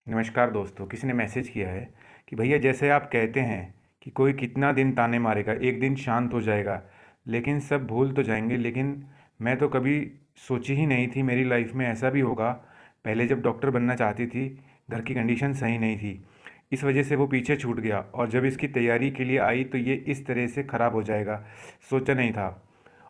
नमस्कार दोस्तों। किसी ने मैसेज किया है कि भैया जैसे आप कहते हैं कि कोई कितना दिन ताने मारेगा, एक दिन शांत हो जाएगा, लेकिन सब भूल तो जाएंगे। लेकिन मैं तो कभी सोची ही नहीं थी मेरी लाइफ में ऐसा भी होगा। पहले जब डॉक्टर बनना चाहती थी, घर की कंडीशन सही नहीं थी, इस वजह से वो पीछे छूट गया। और जब इसकी तैयारी के लिए आई तो ये इस तरह से ख़राब हो जाएगा, सोचा नहीं था।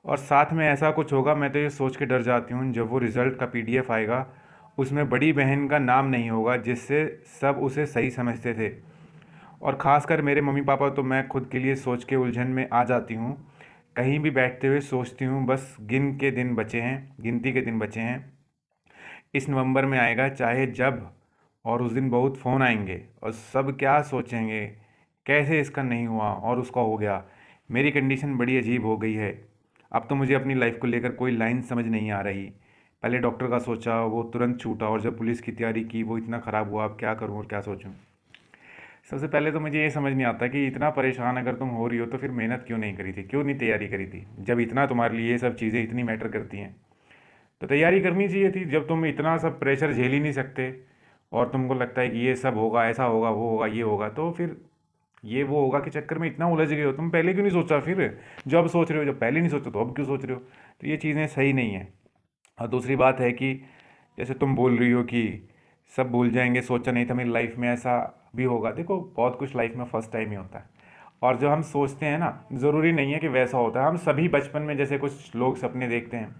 और साथ में ऐसा कुछ होगा, मैं तो ये सोच के डर जाती हूँ जब वो रिज़ल्ट का पीडीएफ आएगा, उसमें बड़ी बहन का नाम नहीं होगा जिससे सब उसे सही समझते थे। और ख़ासकर मेरे मम्मी पापा, तो मैं खुद के लिए सोच के उलझन में आ जाती हूँ। कहीं भी बैठते हुए सोचती हूँ बस गिनती के दिन बचे हैं। इस नवंबर में आएगा चाहे जब, और उस दिन बहुत फ़ोन आएंगे और सब क्या सोचेंगे, कैसे इसका नहीं हुआ और उसका हो गया। मेरी कंडीशन बड़ी अजीब हो गई है। अब तो मुझे अपनी लाइफ को लेकर कोई लाइन समझ नहीं आ रही। पहले डॉक्टर का सोचा, वो तुरंत छूटा, और जब पुलिस की तैयारी की वो इतना ख़राब हुआ। अब क्या करूँ और क्या सोचूं। सबसे पहले तो मुझे ये समझ नहीं आता कि इतना परेशान अगर तुम हो रही हो तो फिर मेहनत क्यों नहीं करी थी, क्यों नहीं तैयारी करी थी। जब इतना तुम्हारे लिए ये सब चीज़ें इतनी मैटर करती हैं तो तैयारी करनी चाहिए थी। जब तुम इतना सब प्रेशर झेल ही नहीं सकते और तुमको लगता है कि ये सब होगा, ऐसा होगा, वो होगा, ये होगा, तो फिर ये वो होगा के चक्कर में इतना उलझ गए हो। तुम पहले क्यों नहीं सोचा फिर? जो अब सोच रहे हो, जब पहले नहीं सोचा तो अब क्यों सोच रहे हो? तो ये चीज़ें सही नहीं है। और दूसरी बात है कि जैसे तुम बोल रही हो कि सब भूल जाएंगे, सोचा नहीं था मेरी लाइफ में ऐसा भी होगा। देखो, बहुत कुछ लाइफ में फर्स्ट टाइम ही होता है। और जो हम सोचते हैं ना, ज़रूरी नहीं है कि वैसा होता है। हम सभी बचपन में जैसे कुछ लोग सपने देखते हैं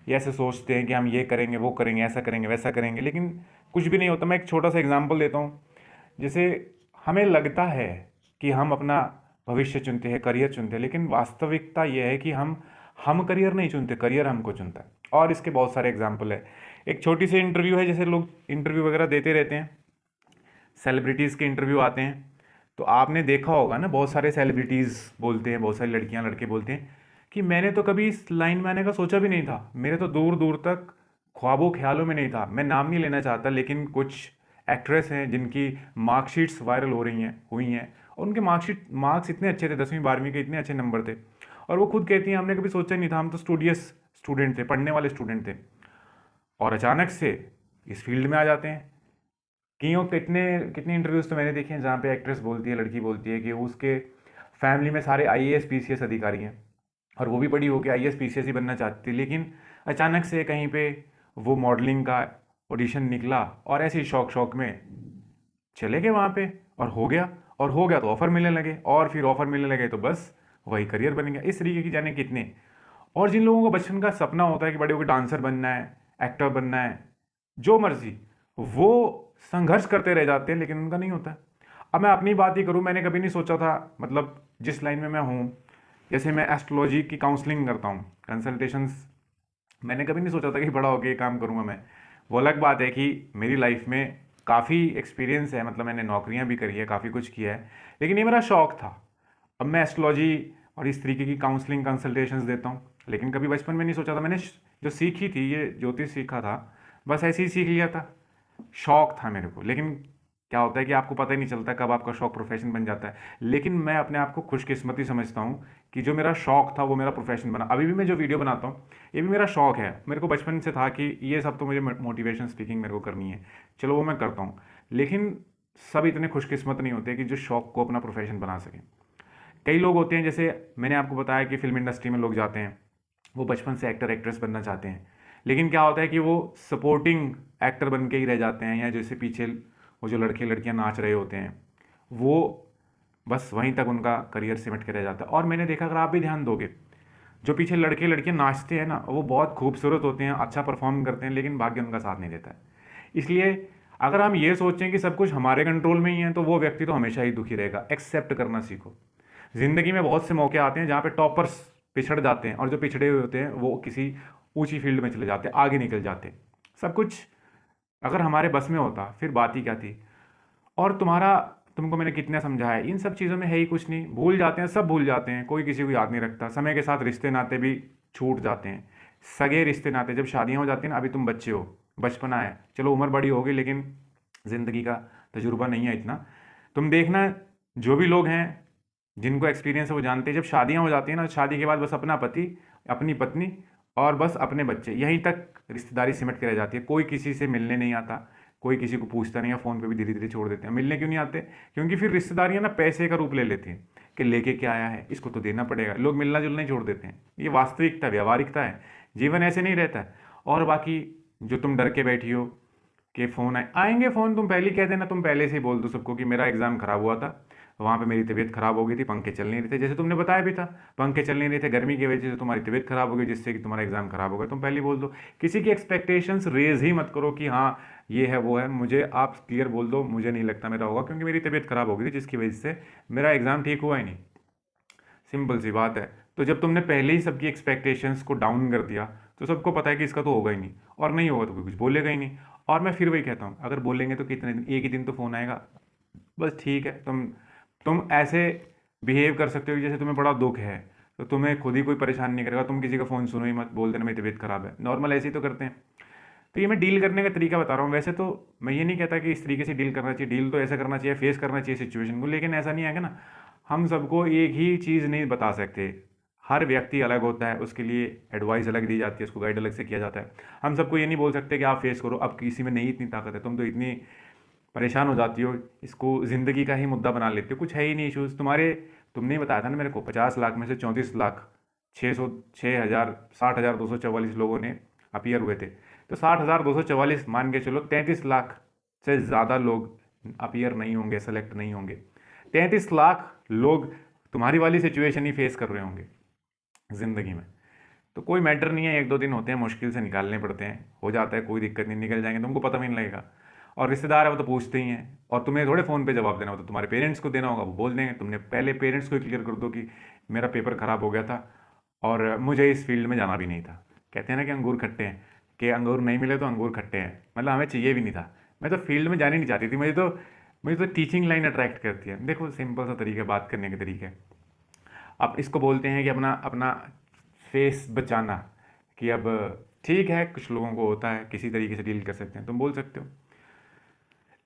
या ऐसे सोचते हैं कि हम ये करेंगे, वो करेंगे, ऐसा करेंगे, वैसा करेंगे, लेकिन कुछ भी नहीं होता। मैं एक छोटा सा एग्जांपल देता हूँ। जैसे हमें लगता है कि हम अपना भविष्य चुनते हैं, करियर चुनते हैं, लेकिन वास्तविकता यह है कि हम करियर नहीं चुनते, करियर हमको चुनता है। और इसके बहुत सारे एग्जाम्पल है। एक छोटी सी इंटरव्यू है, जैसे लोग इंटरव्यू वगैरह देते रहते हैं, सेलिब्रिटीज़ के इंटरव्यू आते हैं, तो आपने देखा होगा ना, बहुत सारे सेलिब्रिटीज़ बोलते हैं, बहुत सारी लड़कियां लड़के बोलते हैं कि मैंने तो कभी इस लाइन में आने का सोचा भी नहीं था, मेरे तो दूर दूर तक ख्वाबों ख्यालों में नहीं था। मैं नाम नहीं लेना चाहता, लेकिन कुछ एक्ट्रेस हैं जिनकी मार्कशीट्स वायरल हो रही हैं, हुई हैं, और उनके मार्क्स इतने अच्छे थे, 10वीं 12वीं के इतने अच्छे नंबर थे। और वो खुद कहती हैं हमने कभी सोचा ही नहीं था, हम तो स्टूडियस स्टूडेंट थे, पढ़ने वाले स्टूडेंट थे, और अचानक से इस फील्ड में आ जाते हैं। कईयों कितने कितने इंटरव्यूज़ तो मैंने देखे हैं जहाँ पे एक्ट्रेस बोलती है, लड़की बोलती है कि उसके फैमिली में सारे आईएएस पीसीएस अधिकारी हैं, और वो भी बड़ी होकर आईएएस पीसीएस ही बनना चाहती थी, लेकिन अचानक से कहीं पे वो मॉडलिंग का ऑडिशन निकला और ऐसे ही शौक शौक में चले गए वहाँ पे, और हो गया। और हो गया तो ऑफ़र मिलने लगे, और फिर ऑफ़र मिलने लगे तो बस वही करियर बन गया। इस तरीके की जाने कितने। और जिन लोगों को बचपन का सपना होता है कि बड़े होकर डांसर बनना है, एक्टर बनना है, जो मर्जी, वो संघर्ष करते रह जाते हैं, लेकिन उनका नहीं होता। अब मैं अपनी बात ही करूं, मैंने कभी नहीं सोचा था, मतलब जिस लाइन में मैं हूं, जैसे मैं एस्ट्रोलॉजी की काउंसलिंग करता हूं, कंसल्टेशंस, मैंने कभी नहीं सोचा था कि बड़ा होकर ये काम करूंगा मैं। वो अलग बात है कि मेरी लाइफ में काफ़ी एक्सपीरियंस है, मतलब मैंने नौकरियां भी करी है, काफ़ी कुछ किया है, लेकिन ये मेरा शौक था। अब मैं एस्ट्रोलॉजी और इस तरीके की काउंसलिंग कंसल्टेशंस देता हूँ, लेकिन कभी बचपन में नहीं सोचा था। मैंने जो सीखी थी, ये ज्योतिष सीखा था, बस ऐसे ही सीख लिया था, शौक था मेरे को। लेकिन क्या होता है कि आपको पता ही नहीं चलता कब आपका शौक प्रोफेशन बन जाता है। लेकिन मैं अपने आप को खुशकिस्मती समझता हूँ कि जो मेरा शौक था वो मेरा प्रोफेशन बना। अभी भी मैं जो वीडियो बनाता हूँ, ये भी मेरा शौक है। मेरे को बचपन से था कि ये सब तो मुझे मोटिवेशन स्पीकिंग मेरे को करनी है, चलो वो मैं करता हूँ। लेकिन सब इतने खुशकिस्मत नहीं होते कि जो शौक को अपना प्रोफेशन बना सकें। कई लोग होते हैं, जैसे मैंने आपको बताया कि फिल्म इंडस्ट्री में लोग जाते हैं, वो बचपन से एक्टर एक्ट्रेस बनना चाहते हैं, लेकिन क्या होता है कि वो सपोर्टिंग एक्टर बन के ही रह जाते हैं, या जैसे पीछे वो जो लड़के लड़कियां नाच रहे होते हैं, वो बस वहीं तक उनका करियर सिमट के रह जाता है। और मैंने देखा, अगर आप भी ध्यान दोगे, जो पीछे लड़के लड़कियां नाचते हैं ना, वो बहुत खूबसूरत होते हैं, अच्छा परफॉर्म करते हैं, लेकिन भाग्य उनका साथ नहीं देता है। इसलिए अगर हम ये सोचें कि सब कुछ हमारे कंट्रोल में ही है, तो वो व्यक्ति तो हमेशा ही दुखी रहेगा। एक्सेप्ट करना सीखो। ज़िंदगी में बहुत से मौके आते हैं जहाँ पे टॉपर्स पिछड़ जाते हैं, और जो पिछड़े हुए होते हैं वो किसी ऊंची फील्ड में चले जाते हैं, आगे निकल जाते हैं। सब कुछ अगर हमारे बस में होता फिर बात ही क्या थी। और तुमको मैंने कितना समझाया, इन सब चीज़ों में है ही कुछ नहीं। भूल जाते हैं, सब भूल जाते हैं, कोई किसी को याद नहीं रखता। समय के साथ रिश्ते नाते भी छूट जाते हैं, सगे रिश्ते नाते। जब शादियाँ हो जाती हैं ना, अभी तुम बच्चे हो, बचपना है, चलो उम्र बड़ी होगी, लेकिन ज़िंदगी का तजुर्बा नहीं है इतना। तुम देखना, जो भी लोग हैं जिनको एक्सपीरियंस है वो जानते हैं, जब शादियां हो जाती हैं ना, शादी के बाद बस अपना पति, अपनी पत्नी और बस अपने बच्चे, यहीं तक रिश्तेदारी सिमट के रह जाती है। कोई किसी से मिलने नहीं आता, कोई किसी को पूछता नहीं है, फ़ोन पे भी धीरे धीरे छोड़ देते हैं। मिलने क्यों नहीं आते? क्योंकि फिर रिश्तेदारियाँ ना पैसे का रूप ले लेती हैं कि लेके क्या आया है, इसको तो देना पड़ेगा। लोग मिलना जुलना ही छोड़ देते हैं। ये वास्तविकता, व्यवहारिकता है। जीवन ऐसे नहीं रहता है। और बाकी जो तुम डर के बैठी हो कि फ़ोन आएंगे फ़ोन, तुम पहले ही कह देना, तुम पहले से ही बोल दो सबको कि मेरा एग्ज़ाम ख़राब हुआ था, वहाँ पे मेरी तबीयत ख़राब हो गई थी, पंखे चल नहीं रहे थे, जैसे तुमने बताया भी था, पंखे चल नहीं रहे थे, गर्मी की वजह से तुम्हारी तबीयत ख़राब हो गई, जिससे कि तुम्हारा एग्ज़ाम ख़राब हो गया। तुम पहले ही बोल दो। किसी की एक्सपेक्टेशंस रेज ही मत करो कि हाँ ये है वो है। मुझे आप क्लियर बोल दो, मुझे नहीं लगता मेरा होगा, क्योंकि मेरी तबीयत ख़राब हो गई थी, जिसकी वजह से मेरा एग्ज़ाम ठीक हुआ ही नहीं। सिंपल सी बात है। तो जब तुमने पहले ही सबकी एक्सपेक्टेशंस को डाउन कर दिया, तो सबको पता है कि इसका तो होगा ही नहीं, और नहीं होगा तो कोई कुछ बोलेगा ही नहीं। और मैं फिर वही कहता हूँ, अगर बोलेंगे तो कितने दिन, एक ही दिन तो फ़ोन आएगा, बस ठीक है। तुम ऐसे बिहेव कर सकते हो कि जैसे तुम्हें बड़ा दुख है, तो तुम्हें खुद ही कोई परेशान नहीं करेगा। तुम किसी का फ़ोन सुनो ही मत, बोल देना मेरी तबीयत ख़राब है, नॉर्मल ऐसे ही तो करते हैं। तो ये मैं डील करने का तरीका बता रहा हूँ। वैसे तो मैं ये नहीं कहता कि इस तरीके से डील करना चाहिए, डील तो ऐसा करना चाहिए, फेस करना चाहिए सिचुएशन को, लेकिन ऐसा नहीं है ना, हम सबको एक ही चीज़ नहीं बता सकते। हर व्यक्ति अलग होता है, उसके लिए एडवाइस अलग दी जाती है, उसको गाइड अलग से किया जाता है। हम सबको ये नहीं बोल सकते कि आप फेस करो, अब किसी में नहीं इतनी ताकत है, तुम तो इतनी परेशान हो जाती हो, इसको ज़िंदगी का ही मुद्दा बना लेते हो, कुछ है ही नहीं इशूज़ तुम्हारे। तुमने ही बताया था ना मेरे को, 50 लाख में से 34 लाख 6,60,244 लोगों ने अपीयर हुए थे। तो 60,244 मान के चलो, 33 लाख से ज़्यादा लोग अपीयर नहीं होंगे, सेलेक्ट नहीं होंगे। 33 लाख लोग तुम्हारी वाली सिचुएशन ही फेस कर रहे होंगे ज़िंदगी में। तो कोई मैटर नहीं है, 1-2 दिन होते हैं, मुश्किल से निकालने पड़ते हैं, हो जाता है, कोई दिक्कत नहीं, निकल जाएंगे, तुमको पता भी नहीं लगेगा। और रिश्तेदार है वो तो पूछते ही हैं, और तुम्हें थोड़े फ़ोन पे जवाब देना होता, तुम्हारे पेरेंट्स को देना होगा, वो बोल देंगे। तुमने पहले पेरेंट्स को क्लियर कर दो कि मेरा पेपर ख़राब हो गया था और मुझे इस फील्ड में जाना भी नहीं था। कहते हैं ना कि अंगूर खट्टे हैं, कि अंगूर नहीं मिले तो अंगूर खट्टे हैं, मतलब हमें चाहिए भी नहीं था। मैं तो फील्ड में जानी नहीं चाहती थी, मुझे तो टीचिंग लाइन अट्रैक्ट करती है। देखो सिंपल सा तरीका, बात करने के तरीके। अब इसको बोलते हैं कि अपना अपना फेस बचाना, कि अब ठीक है, कुछ लोगों को होता है, किसी तरीके से डील कर सकते हैं, तुम बोल सकते हो।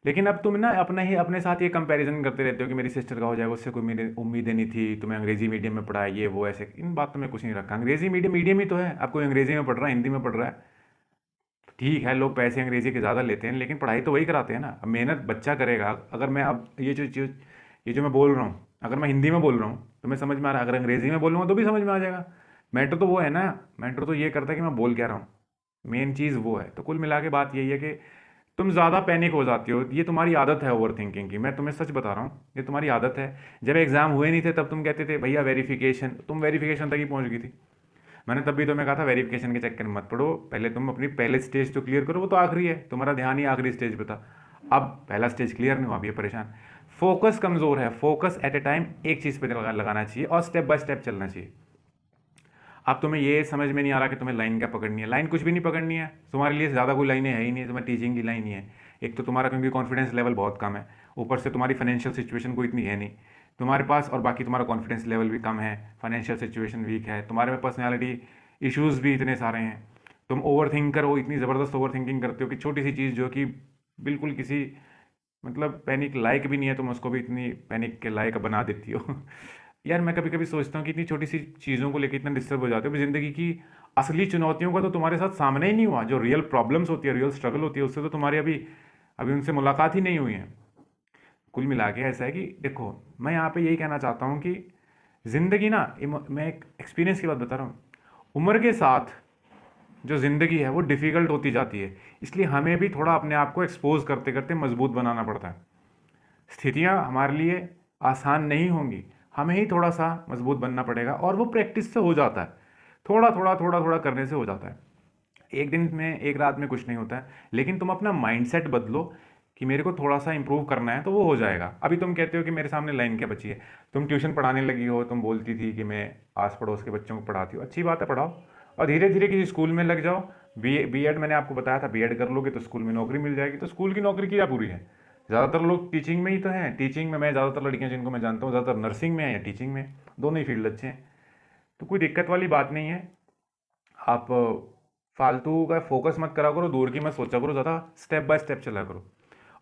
लेकिन अब तुम ना अपने साथ ये कंपैरिजन करते रहते हो कि मेरी सिस्टर का हो जाएगा, उससे कोई मेरी उम्मीदें नहीं थी, तुम्हें अंग्रेजी मीडियम में पढ़ा है, ये वो ऐसे। इन बातों में कुछ नहीं रखा। अंग्रेजी मीडियम मीडियम ही तो है। अब कोई अंग्रेजी में पढ़ रहा है, हिंदी में पढ़ रहा है, ठीक है, लोग पैसे अंग्रेजी के ज़्यादा लेते हैं, लेकिन पढ़ाई तो वही कराते हैं ना। अब मेहनत बच्चा करेगा। अगर मैं अब ये जो मैं बोल रहा हूँ, अगर मैं हिंदी में बोल रहा हूँ तो मैं समझ में आ रहा है, अगर अंग्रेजी में बोलूँगा तो भी समझ में आ जाएगा। मैटर तो वो है ना, मैटर तो ये करता है कि मैं बोल क्या रहा हूँ, मेन चीज़ वो है। तो कुल मिला के बात यही है कि तुम ज़्यादा पैनिक हो जाती हो, ये तुम्हारी आदत है ओवर थिंकिंग की। मैं तुम्हें सच बता रहा हूँ, ये तुम्हारी आदत है। जब एग्ज़ाम हुए नहीं थे तब तुम कहते थे भैया वेरिफिकेशन, तुम वेरिफिकेशन तक ही पहुँच गई थी। मैंने तब भी तुम्हें कहा था वेरिफिकेशन के चक्कर में मत पड़ो, पहले तुम अपनी पहले स्टेज तो क्लियर करो, वो तो आखिरी है, तुम्हारा ध्यान ही आखिरी स्टेज पे था। अब पहला स्टेज क्लियर नहीं हुआ, अब ये परेशान। फोकस कमज़ोर है। फोकस एट ए टाइम एक चीज़ पे लगाना चाहिए और स्टेप बाय स्टेप चलना चाहिए। अब तुम्हें ये समझ में नहीं आ रहा कि तुम्हें लाइन क्या पकड़नी है। लाइन कुछ भी नहीं पकड़नी है, तुम्हारे लिए ज़्यादा कोई लाइनें है ही नहीं, तुम्हें टीचिंग की लाइन ही है। एक तो तुम्हारा क्योंकि कॉन्फिडेंस लेवल बहुत कम है, ऊपर से तुम्हारी फाइनेंशियल सिचुएशन कोई इतनी है नहीं तुम्हारे पास, और बाकी तुम्हारा कॉन्फिडेंस लेवल भी कम है, फाइनेंशियल सिचुएशन वीक है, तुम्हारे में पर्सनैलिटी इश्यूज़ भी इतने सारे हैं। तुम ओवर थिंकर हो, इतनी ज़बरदस्त ओवर थिंकिंग करते हो कि छोटी सी चीज़ जो कि बिल्कुल किसी मतलब पैनिक लायक भी नहीं है, तुम उसको भी इतनी पैनिक के लायक बना देती हो। यार मैं कभी कभी सोचता हूँ कि इतनी छोटी सी चीज़ों को लेकर इतना डिस्टर्ब हो जाते हो। ज़िंदगी की असली चुनौतियों का तो तुम्हारे साथ सामना ही नहीं हुआ। जो रियल प्रॉब्लम्स होती है, रियल स्ट्रगल होती है, उससे तो तुम्हारी अभी अभी उनसे मुलाकात ही नहीं हुई है। कुल मिला के ऐसा है कि देखो, मैं यहाँ पे यही कहना चाहता हूँ कि ज़िंदगी ना, मैं एक एक्सपीरियंस की बात बता रहा हूँ, उम्र के साथ जो ज़िंदगी है वो डिफ़िकल्ट होती जाती है। इसलिए हमें भी थोड़ा अपने आप को एक्सपोज करते करते मजबूत बनाना पड़ता है। स्थितियाँ हमारे लिए आसान नहीं होंगी, हमें ही थोड़ा सा मजबूत बनना पड़ेगा, और वो प्रैक्टिस से हो जाता है। थोड़ा थोड़ा थोड़ा थोड़ा करने से हो जाता है। एक दिन में, एक रात में कुछ नहीं होता है, लेकिन तुम अपना माइंडसेट बदलो कि मेरे को थोड़ा सा इंप्रूव करना है, तो वो हो जाएगा। अभी तुम कहते हो कि मेरे सामने लाइन क्या बची है, तुम ट्यूशन पढ़ाने लगी हो, तुम बोलती थी कि मैं आस पड़ोस के बच्चों को पढ़ाती हूँ, अच्छी बात है, पढ़ाओ, और धीरे धीरे किसी स्कूल में लग जाओ। बीएड मैंने आपको बताया था, बीएड कर लोगे तो स्कूल में नौकरी मिल जाएगी। तो स्कूल की नौकरी की क्या पूरी है, ज़्यादातर लोग टीचिंग में ही तो हैं। टीचिंग में मैं ज़्यादातर लड़कियाँ जिनको मैं जानता हूँ, ज़्यादातर नर्सिंग में है या टीचिंग में, दोनों ही फील्ड अच्छे हैं। तो कोई दिक्कत वाली बात नहीं है। आप फालतू का फोकस मत करा करो, दूर की मत सोचा करो, ज़्यादा स्टेप बाय स्टेप चला करो।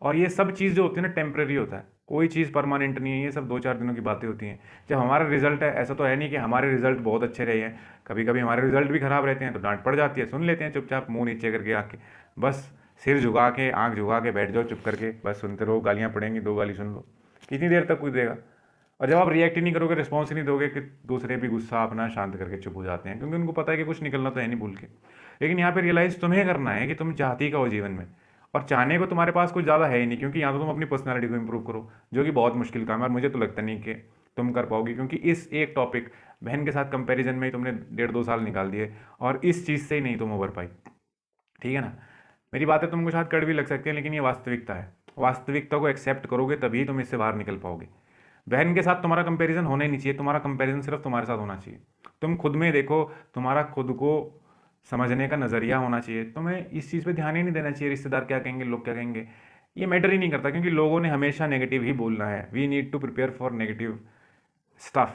और ये सब चीज़ जो होती है ना, टेम्प्रेरी होता है, कोई चीज़ परमानेंट नहीं है, ये सब 2-4 दिनों की बातें होती हैं। जब हमारा रिजल्ट है, ऐसा तो है नहीं कि हमारे रिजल्ट बहुत अच्छे रहे हैं, कभी कभी हमारे रिजल्ट भी ख़राब रहते हैं, तो डांट पड़ जाती है, सुन लेते हैं चुपचाप मुंह नीचे करके आके, बस सिर झुका के आंख झुका के बैठ जाओ चुप करके, बस सुनते रहो, गालियाँ पड़ेंगी 2 गाली सुन लो, कितनी देर तक कोई देगा। और जब आप रिएक्ट ही नहीं करोगे, रिस्पॉन्स ही नहीं दोगे, कि दूसरे भी गुस्सा अपना शांत करके चुप हो जाते हैं, क्योंकि उनको पता है कि कुछ निकलना तो है नहीं भूल के। लेकिन यहाँ पे रियलाइज़ तुम्हें करना है कि तुम चाहती का हो जीवन में, और चाहने को तुम्हारे पास कुछ ज़्यादा है ही नहीं, क्योंकि यहाँ तो तुम अपनी पर्सनैलिटी को इम्प्रूव करो, जो कि बहुत मुश्किल काम है, और मुझे तो लगता नहीं कि तुम कर पाओगी, क्योंकि इस एक टॉपिक बहन के साथ कंपैरिजन में ही तुमने 1.5-2 साल निकाल दिए, और इस चीज़ से ही नहीं तुम उभर पाई। ठीक है ना। मेरी बातें तुमको शायद कड़वी लग सकती हैं, लेकिन ये वास्तविकता है। वास्तविकता को एक्सेप्ट करोगे तभी तुम इससे बाहर निकल पाओगे। बहन के साथ तुम्हारा कंपैरिजन होना ही नहीं चाहिए, तुम्हारा कंपैरिजन सिर्फ तुम्हारे साथ होना चाहिए। तुम खुद में देखो, तुम्हारा खुद को समझने का नज़रिया होना चाहिए, तुम्हें इस चीज़ पे ध्यान ही नहीं देना चाहिए रिश्तेदार क्या कहेंगे, लोग क्या कहेंगे, ये मैटर ही नहीं करता, क्योंकि लोगों ने हमेशा नेगेटिव ही बोलना है। We need to prepare for negative stuff.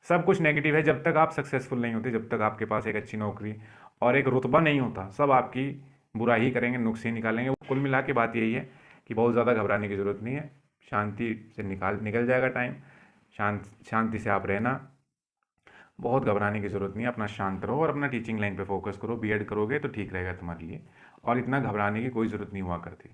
सब कुछ नेगेटिव है, जब तक आप सक्सेसफुल नहीं होते, जब तक आपके पास एक अच्छी नौकरी और एक रुतबा नहीं होता, सब आपकी बुराई ही करेंगे, नुक्स ही निकालेंगे। कुल मिला के बात यही है कि बहुत ज़्यादा घबराने की ज़रूरत नहीं है, शांति से निकल जाएगा टाइम। शांति से आप रहना, बहुत घबराने की ज़रूरत नहीं है, अपना शांत रहो और अपना टीचिंग लाइन पे फोकस करो। बीएड करोगे तो ठीक रहेगा तुम्हारे लिए, और इतना घबराने की कोई ज़रूरत नहीं हुआ करती।